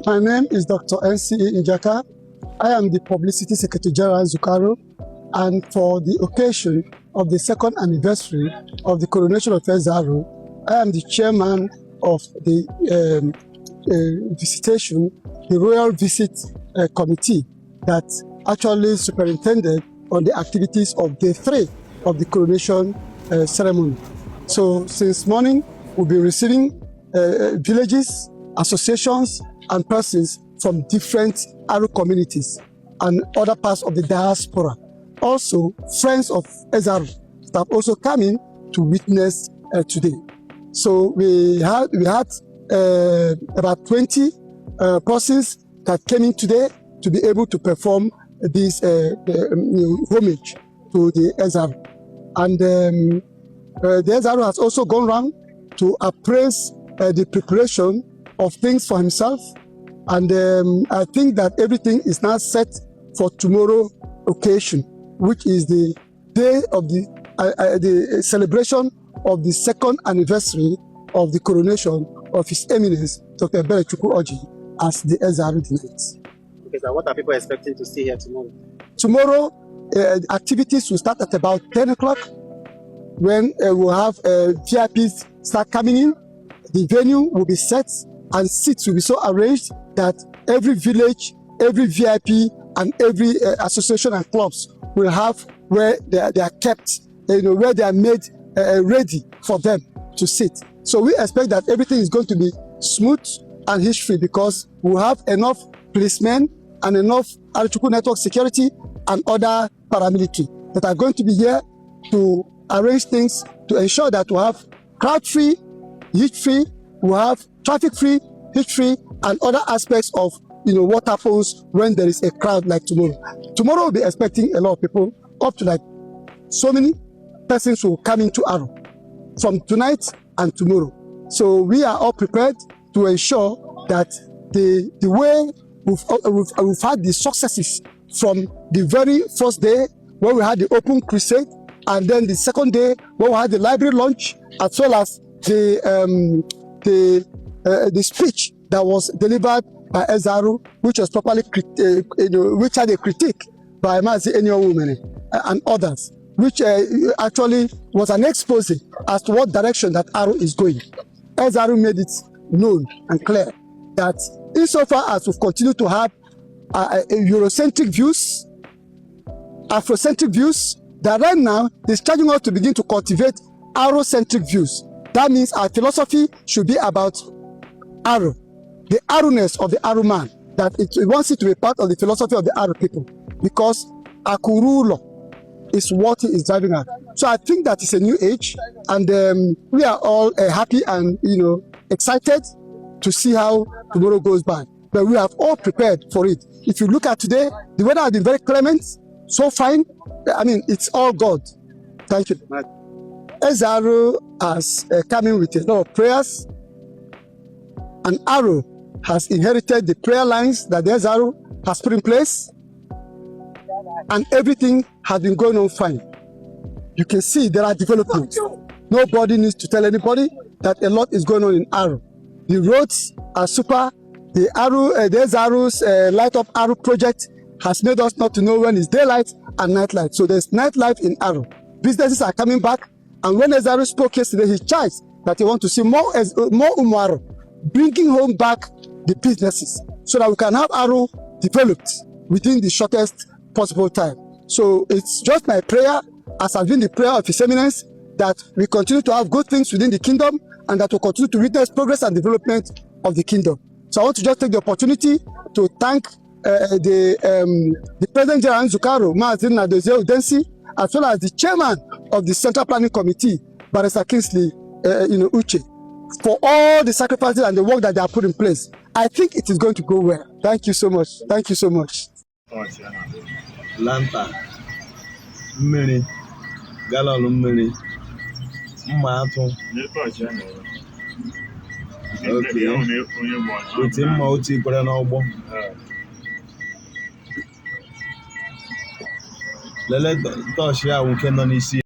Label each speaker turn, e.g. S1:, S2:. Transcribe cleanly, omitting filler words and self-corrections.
S1: My name is Dr. NCE Njaka. I am the Publicity Secretary General Zukaro, and for the occasion of the second anniversary of the coronation of Ezaru, I am the chairman of the visitation, the Royal Visit Committee that actually superintended on the activities of day 3 of the coronation ceremony. So since morning, we'll be receiving villages, associations, and persons from different Aro communities and other parts of the diaspora. Also, friends of Ezaru have also come in to witness today. So we had about 20 persons that came in today to be able to perform this homage to the Ezaru. And the Ezaru has also gone around to appraise the preparation of things for himself. And I think that everything is now set for tomorrow occasion, which is the day of the celebration of the second anniversary of the coronation of His Eminence, Dr. Arochukwu as the Ezaru Knight.
S2: Okay, so what are people expecting to see here tomorrow?
S1: Tomorrow, activities will start at about 10 o'clock when we'll have VIPs start coming in. The venue will be set and seats will be so arranged that every village, every VIP, and every association and clubs will have where they are kept, where they are made ready for them to sit. So we expect that everything is going to be smooth and hitch-free because we have enough policemen and enough Arochukwu network security and other paramilitary that are going to be here to arrange things to ensure that we have crowd-free, hitch-free, we have traffic-free, hitch-free, and other aspects of what happens when there is a crowd like tomorrow. Tomorrow we'll be expecting a lot of people, up to like so many persons will come into Aro from tonight and tomorrow. So we are all prepared to ensure that the way we've had the successes from the very first day when we had the open crusade, and then the second day when we had the library launch, as well as the speech that was delivered by Ezaru, which was properly, which had a critique by Mazi Enyo and others, which actually was an expose as to what direction that Aro is going. Ezaru made it known and clear that insofar as we continue to have Eurocentric views, Afrocentric views, that right now is charging us to begin to cultivate Arocentric views. That means our philosophy should be about Aro, the Aro-ness of the Aro man, that it wants it to be part of the philosophy of the Aro people, because Akurulo is what he is driving at. So I think that it's a new age, and we are all happy and excited to see how tomorrow goes by. But we have all prepared for it. If you look at today, the weather has been very clement, so fine. I mean, it's all God. Thank you. Ezaru has come in with a lot of prayers, and Aro has inherited the prayer lines that the Ezaru has put in place, and everything has been going on fine. You can see there are developments. Nobody needs to tell anybody that a lot is going on in Aro. The roads are super. The Ezaru's Light Up Aro project has made us not to know when it's daylight and nightlight. So there's nightlife in Aro. Businesses are coming back. And when Ezaru spoke yesterday, he charged that he wants to see more Umaro, bringing home back the businesses so that we can have Aro developed within the shortest possible time. So it's just my prayer, as has been the prayer of His Eminence, that we continue to have good things within the kingdom and that we continue to witness progress and development of the kingdom. So I want to just take the opportunity to thank the President General Zukaro, Maazin Nadozie Udensi, as well as the chairman of the Central Planning Committee, Barrister Kingsley Uche, for all the sacrifices and the work that they have put in place. I think it is going to go well. Thank you so much. Thank you so much.
S3: Lanta, mmiri, galọnụ mmiri, mma atụ. Oti mma otu ikwere n'ọgbọ. Lele tọọchị ahụ nke nọ n'isi